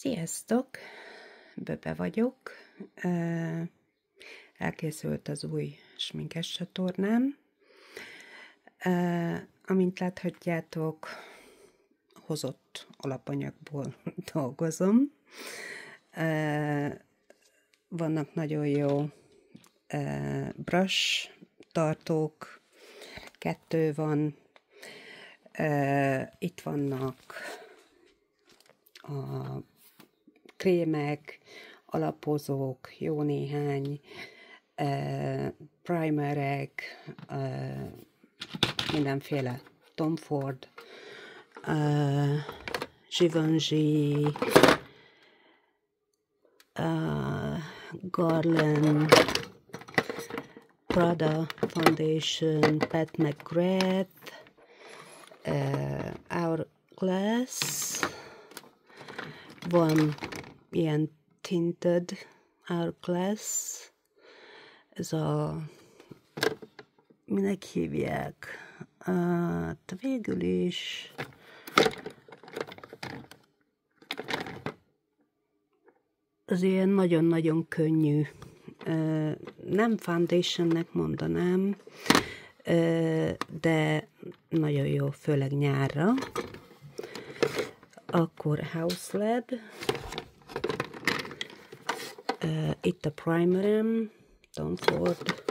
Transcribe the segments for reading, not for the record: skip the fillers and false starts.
Sziasztok! Böbe vagyok. Elkészült az új sminkes csatornám. Amint láthatjátok, hozott alapanyagból dolgozom. Vannak nagyon jó brush tartók, 2 van. Itt vannak a krémek, alapozók, jó néhány, primerek, mindenféle Tom Ford, Givenchy, Guerlain, Prada Foundation, Pat McGrath, Hourglass, van ilyen tinted Hourglass, ez a, minek hívják, végül is az ilyen nagyon-nagyon könnyű, nem foundationnek mondanám, de nagyon jó, főleg nyárra. Akkor House Lab, itt a primerem, Tom Ford,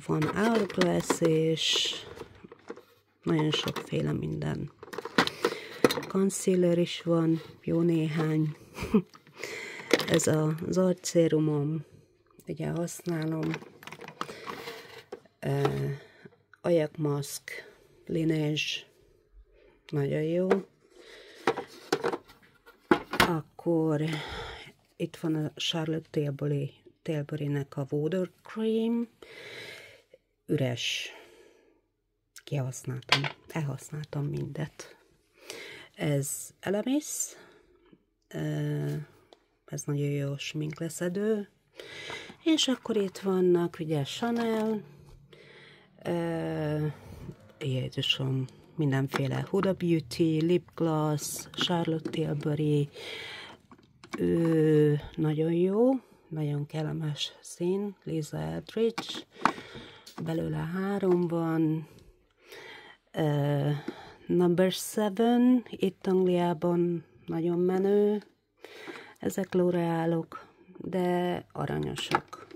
van Hourglass és nagyon sokféle minden. Concealer is van, jó néhány. Ez az arcérumom, ugye használom. Ajakmaszk, Laneige, nagyon jó. Akkor itt van a Charlotte Tilbury-nek a Water Cream. Üres. Elhasználtam mindet. Ez Elemis. Ez nagyon jó sminkleszedő. És akkor itt vannak ugye Chanel. Jézusom, mindenféle Huda Beauty, Lip Gloss, Charlotte Tilbury. Nagyon jó, nagyon kellemes szín, Lisa Eldridge. Belőle 3 van. Number 7, itt Angliában nagyon menő. Ezek L'Orealok, de aranyosak.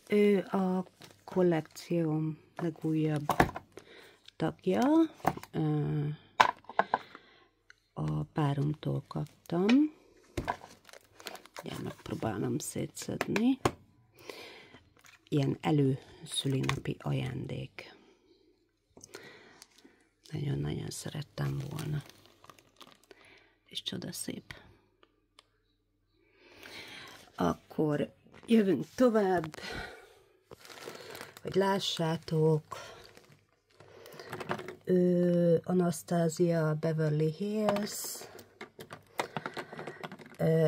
Ő a kollekcióm legújabb tagja. A páromtól kaptam. Ugye megpróbálom szétszedni. Ilyen előszülinapi ajándék. Nagyon-nagyon szerettem volna. És csodaszép. Akkor jövünk tovább, hogy lássátok. Anastasia Beverly Hills.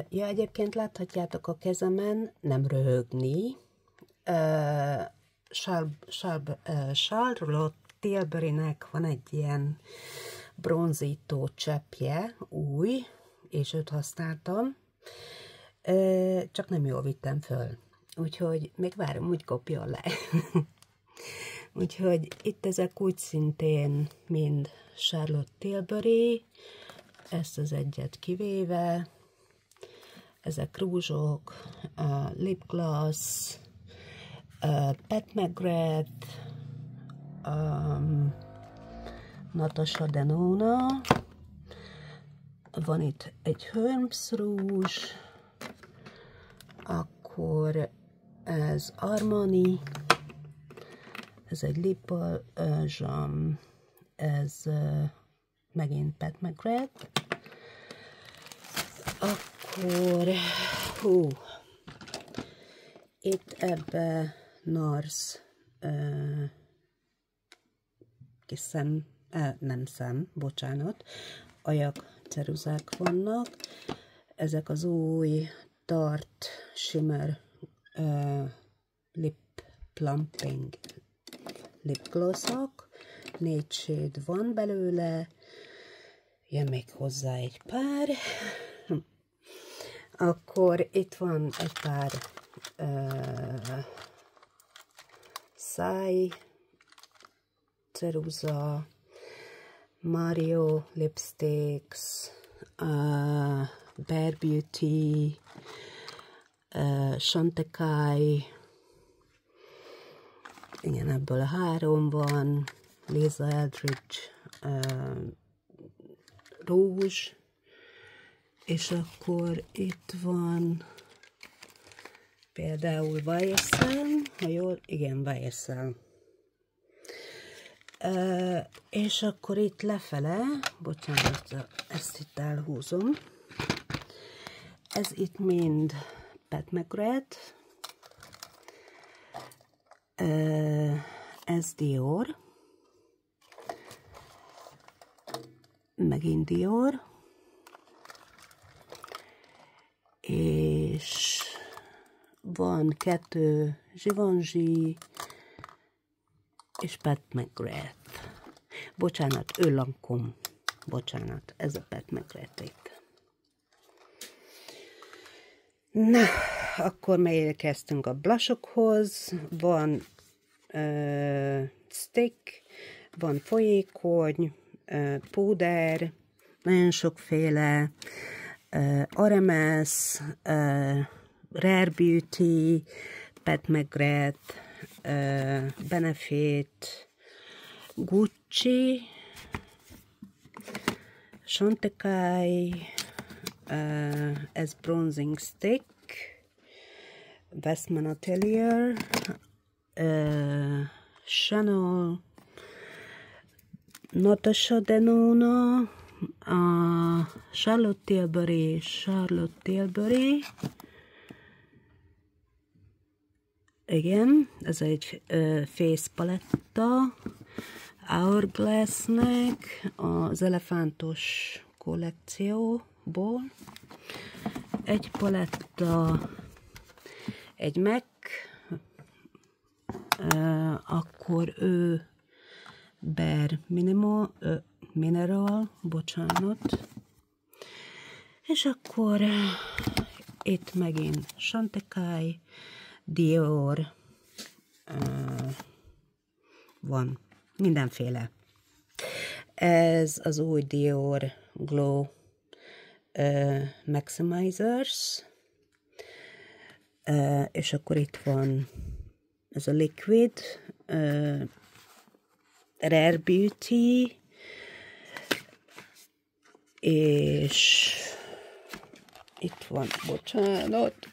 Ja, egyébként láthatjátok a kezemen, nem röhögni. Charlotte Tilbury-nek van egy ilyen bronzító cseppje, új, és őt használtam, csak nem jól vittem föl. Úgyhogy még várom, úgy kopjon le. Úgyhogy itt ezek úgy szintén mind Charlotte Tilbury, ezt az egyet kivéve, ezek rúzsok, lip gloss, Pat McGrath, Natasha Denona, van itt egy Hermes rúzs, akkor ez Armani, ez egy lip balm, ez megint Pat McGrath, akkor itt ebbe NARS bocsánat, ajak ceruzák vannak. Ezek az új Tarte Shimmer Lip Plumping lip glossok. 4 shade van belőle, jön még hozzá egy pár. Akkor itt van egy pár száj, ceruza, Mario lipsticks, Bare Beauty, Chantecaille, igen, ebből a 3 van, Lisa Eldridge rúzs, és akkor itt van például YSL, ha jól, igen, YSL. És akkor itt lefele, bocsánat, ezt itt elhúzom, ez itt mind Pat McGrath, ez Dior, megint Dior, és van 2 Givenchy és Pat McGrath. Bocsánat, ő Lancôme. Bocsánat, ez a Pat McGrath itt. Na, akkor megérkeztünk a blushokhoz. Van stick, van folyékony, púder, nagyon sokféle, Arames, Rare Beauty, Pat McGrath, Benefit, Gucci, Chantecaille, ez Bronzing Stick, Westman Atelier, Chanel, Natasha Denona, Charlotte Tilbury, igen, ez egy face paletta, Hourglassnek az elefántos kollekcióból, egy paletta, egy MAC, akkor ő Bare Mineral, bocsánat, és akkor itt megint Chantecaille, Dior, van mindenféle. Ez az új Dior Glow Maximizers, és akkor itt van ez a Liquid, Rare Beauty, és itt van, bocsánat,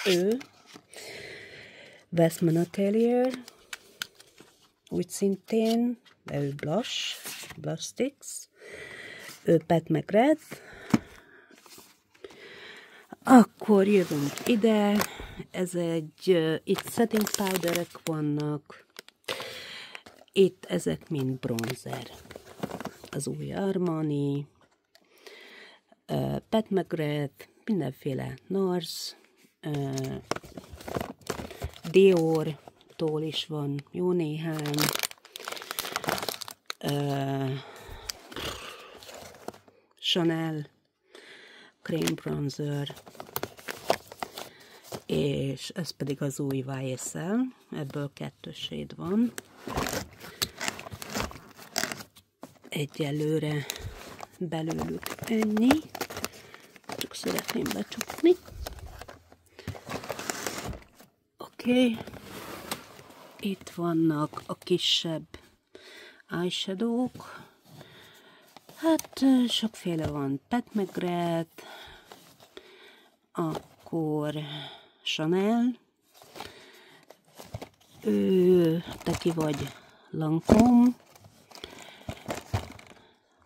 ő, Westman Atelier, úgy szintén, de ő blush sticks, ő Pat McGrath. Akkor jövünk ide, ez egy, itt setting powderek vannak, itt ezek mind bronzer, az új Armani, Pat McGrath, mindenféle NARS, Dior-tól is van jó néhány, Chanel, Cream Bronzer, és ez pedig az új YSL, ebből 2 shade van. Egyelőre belőlük ennyi, csak szeretném becsukni. Oké. Itt vannak a kisebb eyeshadow-k. Hát sokféle van. Pat McGrath, akkor Chanel, te ki vagy, Lancôme,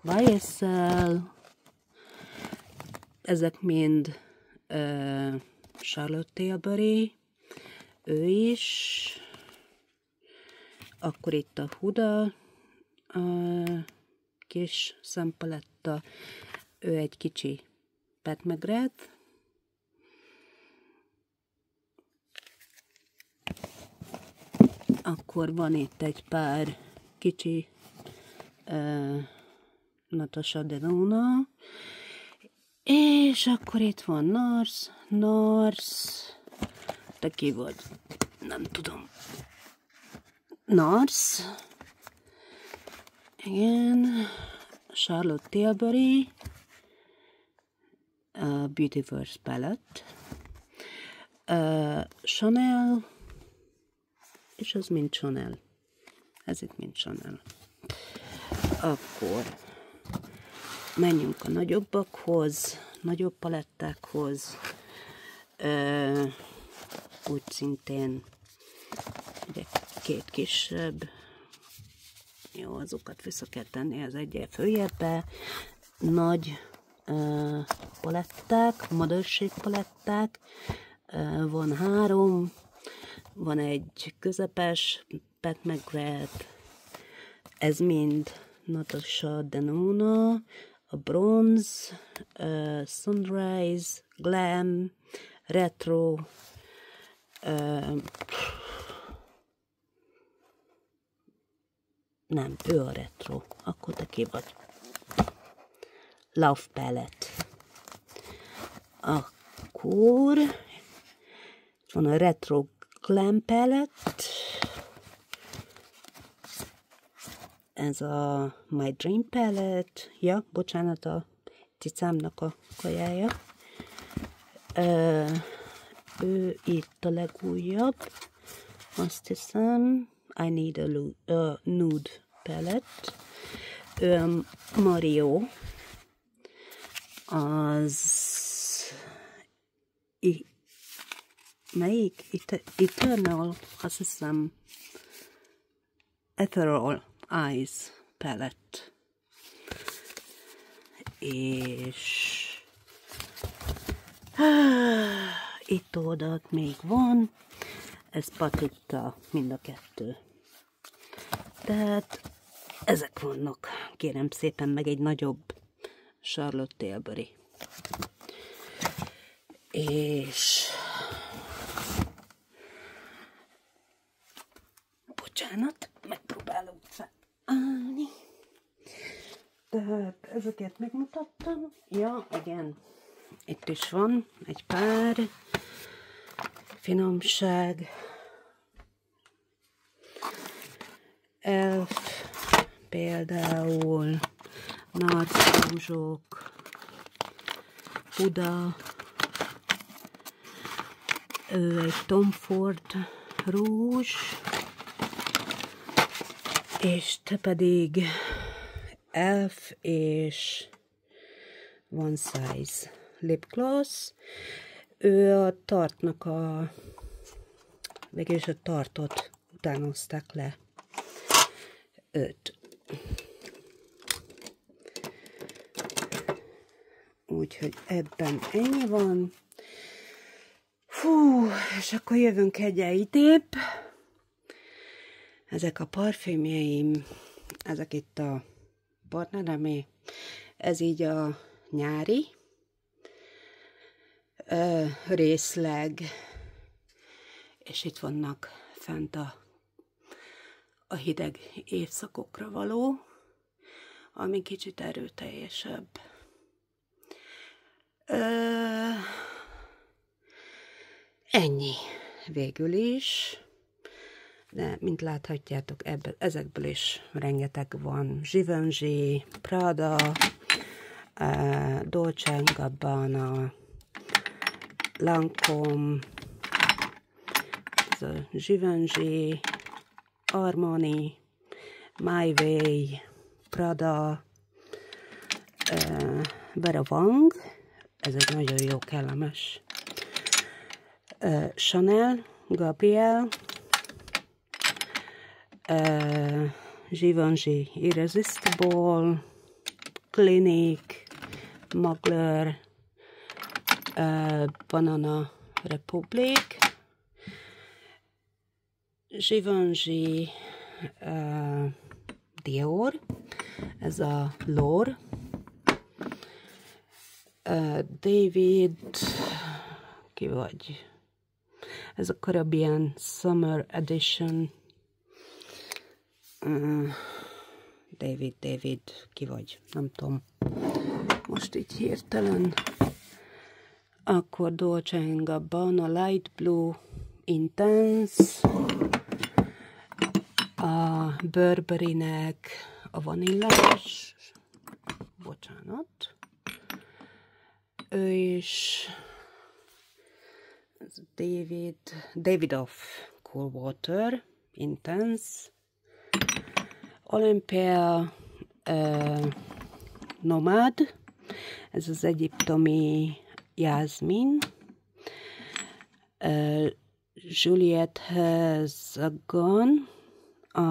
YSL, ezek mind Charlotte Tilbury, ő is, akkor itt a Huda, a kis szempaletta, ő egy kicsi Pat McGrath, akkor van itt egy pár kicsi Natasha Denona, és akkor itt van Nars, te ki vagy? Nem tudom. Nars, igen, Charlotte Tilbury, Beautyverse Palette, Chanel, és az mind Chanel. Ez itt mind Chanel. Akkor menjünk a nagyobbakhoz, nagyobb palettákhoz. Úgy szintén ugye két kisebb. Jó, azokat vissza kell tenni az egyel följebbe. Nagy paletták, Mothership paletták. Van 3, van egy közepes, Pat McGrath, ez mind Natasha Denona, a Bronze, Sunrise, Glam, Retro, nem, ő a Retro, akkor te ki vagy? Love Palette. Akkor van a Retro Glam Palette, ez a My Dream Palette, ja, bocsánat, a cicámnak a kajája. Ő itt a legújabb, azt hiszem, I Need a Nude Palette. Mario, az melyik? Eternal, azt hiszem, Ethereal Eyes Palette. És itt oldalt még van, ez Patitta, mind a kettő. Tehát ezek vannak, kérem szépen, meg egy nagyobb Charlotte Tilbury. És bocsánat, megpróbálom felállni. Tehát ezeket megmutattam. Ja, igen. Itt is van egy pár finomság. Elf például, narcózsok, Huda, egy Tom Ford rúzs, és te pedig Elf és One Size Lip Gloss. Ő a Tartnak végülis a Tartot utánozták le őt. Úgyhogy ebben ennyi van. Fú, és akkor jövünk egyel idébb. Ezek a parfümjeim, ezek itt a partneremé. Ez így a nyári részleg, és itt vannak fent a hideg évszakokra való, ami kicsit erőteljesebb. Ennyi végül is, de mint láthatjátok, ezekből is rengeteg van. Givenchy, Prada, Dolce & Gabbana, Lancome, ez a Givenchy, Armani, My Way, Prada, Vera Wang, ez egy nagyon jó, kellemes, Chanel, Gabrielle, Givenchy Irresistible, Clinique, Mugler, Banana Republic, Givenchy, Dior, ez a Lore, David, ki vagy? Ez a Caribbean Summer Edition, David, ki vagy? Nem tudom. Most így hirtelen. Akkor Dolce & Gabbana Light Blue Intense. A Burberrynek a vanillás. Bocsánat. Ő is. Ez Davidoff Cool Water Intense. Olympia Nomad. Ez az egyiptomi jázmin. Juliette Zagon, a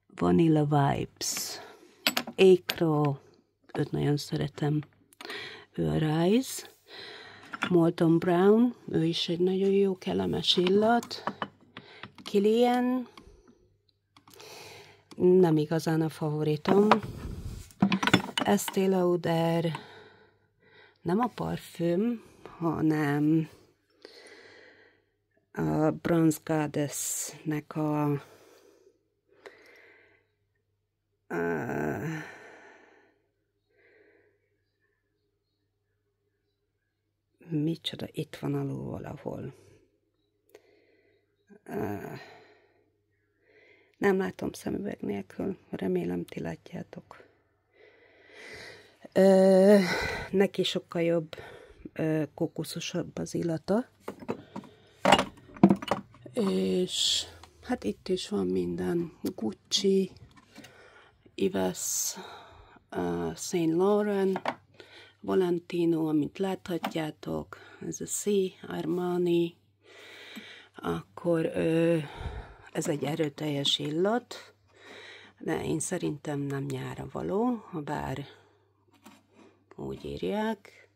Vanilla Vibes. Acro, őt nagyon szeretem, ő a Rise. Molton Brown, ő is egy nagyon jó, kellemes illat. Kilian, nem igazán a favoritom. Estée Lauder, nem a parfüm, hanem a Bronze Goddess-nek micsoda, itt van alul valahol. Nem látom szemüveg nélkül, remélem ti látjátok. Neki sokkal jobb, kókuszosabb az illata. És hát itt is van minden. Gucci, Yves, Saint Laurent, Valentino, amit láthatjátok, ez a C, Armani. Akkor ez egy erőteljes illat, de én szerintem nem nyára való, bár úgy írják.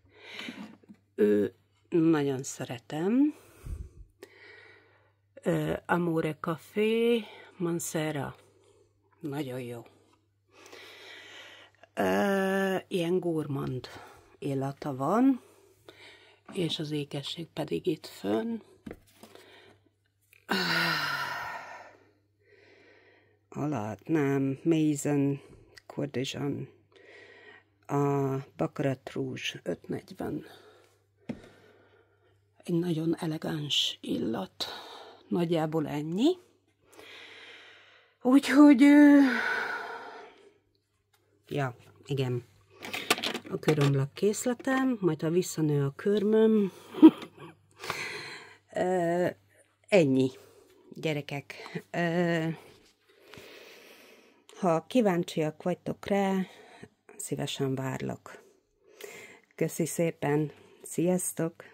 Ő nagyon szeretem. Amore Café Mancera. Nagyon jó. Ilyen gourmand illata van, és az ékesség pedig itt fönn. Alatt nem, Maison Cordijan, a Baccarat Rouge 540. Egy nagyon elegáns illat, nagyjából ennyi. Úgyhogy, ja, igen, a körömlak készletem, majd ha visszanő a körmöm, ennyi, gyerekek. Ha kíváncsiak vagytok rá, szívesen várlak. Köszi szépen, sziasztok!